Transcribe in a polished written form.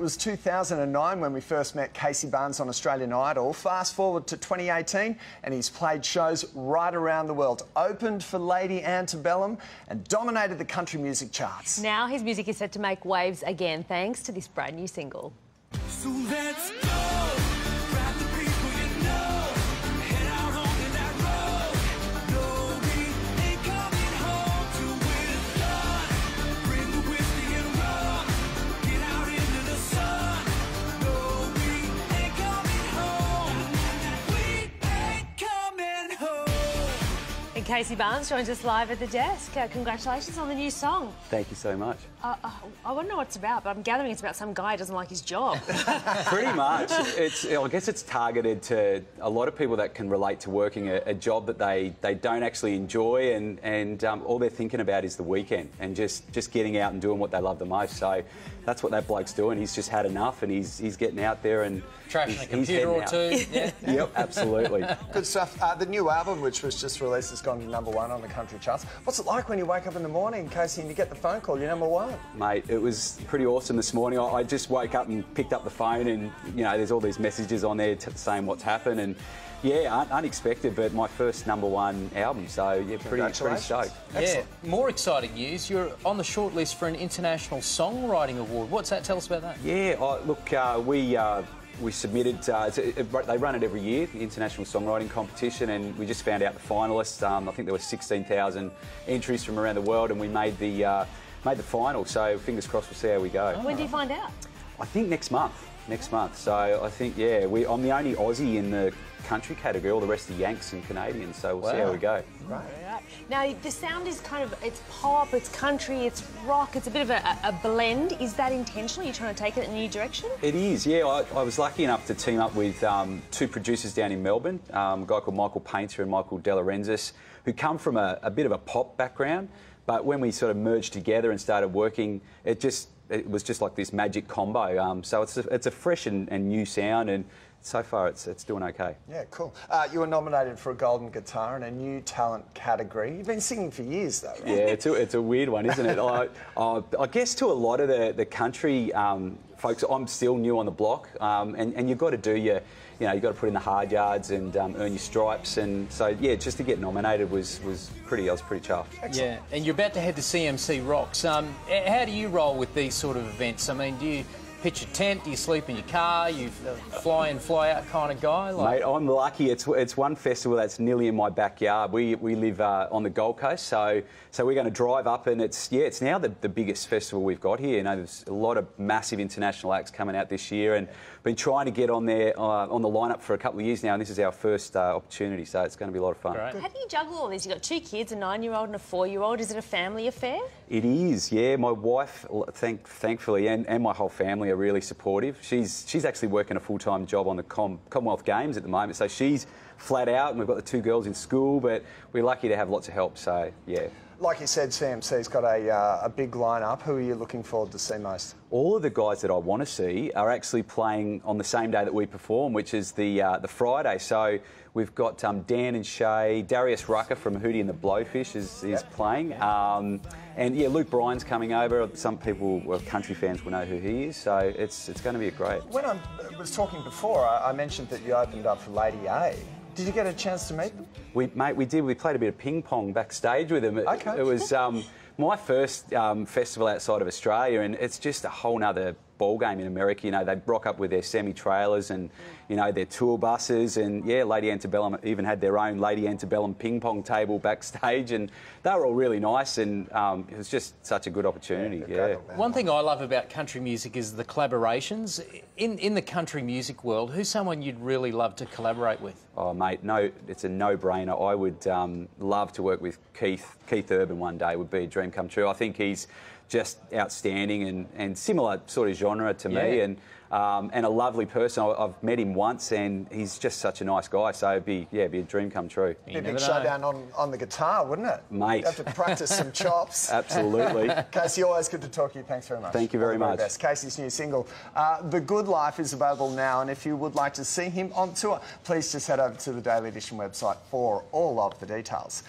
It was 2009 when we first met Casey Barnes on Australian Idol. Fast forward to 2018 and he's played shows right around the world. Opened for Lady Antebellum and dominated the country music charts. Now his music is set to make waves again thanks to this brand new single. So let's go. Grab the people you know. Head out on that road. No, we ain't coming home till we're done. Bring the whiskey and rum. Get out into the sun. No, we ain't coming home. We ain't coming home. And Casey Barnes joins us live at the desk. Congratulations on the new song. Thank you so much. I want to know what it's about, but I'm gathering it's about some guy who doesn't like his job. Pretty much. I guess it's targeted to a lot of people that can relate to working a job that they don't actually enjoy, and all they're thinking about is the weekend and just getting out and doing what they love the most. So that's what that bloke's doing. He's just had enough, and he's getting out there and trashing a computer or two. Yeah. Yep, absolutely. Good stuff. The new album, which was just released, has gone to #1 on the country charts. What's it like when you wake up in the morning, Casey, and you get the phone call, you're #1? Mate, it was pretty awesome this morning. I just woke up and picked up the phone, and you know, there's all these messages on there saying what's happened, and yeah, unexpected, but my first #1 album, so yeah, pretty stoked. Yeah, more exciting news. You're on the shortlist for an International Songwriting Award. What's that? Tell us about that. Yeah, look, we submitted. They run it every year, the International Songwriting Competition, and we just found out the finalists. I think there were 16,000 entries from around the world, and we made the final. So fingers crossed, we'll see how we go. When do you find out? I think next month. So I think, yeah, I'm the only Aussie in the country category. All the rest are Yanks and Canadians. So we'll see how we go. Right. Now the sound is kind of, it's pop, it's country, it's rock. It's a bit of a blend. Is that intentional? You're trying to take it in a new direction? It is. Yeah, I was lucky enough to team up with two producers down in Melbourne, a guy called Michael Painter and Michael De Laurentiis, who come from a bit of a pop background. But when we sort of merged together and started working, it was just like this magic combo. So it's a fresh and new sound, and so far it's doing okay. Yeah, cool. You were nominated for a Golden Guitar in a new talent category. You've been singing for years, though, right? Yeah, it's a weird one, isn't it? I guess to a lot of the country folks, I'm still new on the block, and you've got to do you've got to put in the hard yards and earn your stripes, and so yeah, just to get nominated I was pretty chuffed. Excellent. Yeah, and you're about to head to CMC Rocks. How do you roll with these sort of events? I mean, do you pitch a tent? Do you sleep in your car? You fly in, fly out kind of guy? Mate, I'm lucky. It's one festival that's nearly in my backyard. We live on the Gold Coast, so we're going to drive up, and it's now the biggest festival we've got here. You know, there's a lot of massive international acts coming out this year, and been trying to get on there on the lineup for a couple of years now, and this is our first opportunity, so it's going to be a lot of fun. Great. How do you juggle all this? You've got 2 kids, a 9-year-old and a 4-year-old. Is it a family affair? It is, yeah. My wife, thankfully, and my whole family are really supportive. She's actually working a full-time job on the Commonwealth Games at the moment, so she's flat out, and we've got the 2 girls in school, but we're lucky to have lots of help, so yeah. Like you said, CMC's got a big lineup. Who are you looking forward to see most? All of the guys that I want to see are actually playing on the same day that we perform, which is the Friday. So we've got Dan and Shay, Darius Rucker from Hootie and the Blowfish is playing, and yeah, Luke Bryan's coming over. Some people, country fans, will know who he is. So it's going to be great. When I was talking before, I mentioned that you opened up for Lady A. Did you get a chance to meet them? We did. We played a bit of ping pong backstage with them. Okay. It was my first festival outside of Australia, and it's just a whole nother ball game in America. You know, they rock up with their semi-trailers and, you know, their tour buses, and yeah, Lady Antebellum even had their own Lady Antebellum ping pong table backstage, and they were all really nice, and it was just such a good opportunity. Yeah. One thing I love about country music is the collaborations. In the country music world, who's someone you'd really love to collaborate with? Oh, mate, no, it's a no-brainer. I would love to work with Keith Urban one day. Would be a dream come true. I think he's just outstanding and similar sort of genre to me, and a lovely person. I've met him once, and he's just such a nice guy. So it'd be a dream come true. Be a big showdown on the guitar, wouldn't it? Mate. You'd have to practice some chops. Absolutely. Casey, always good to talk to you. Thanks very much. Thank you very much. Best. Casey's new single, The Good Life, is available now, and if you would like to see him on tour, please just head over to the Daily Edition website for all of the details.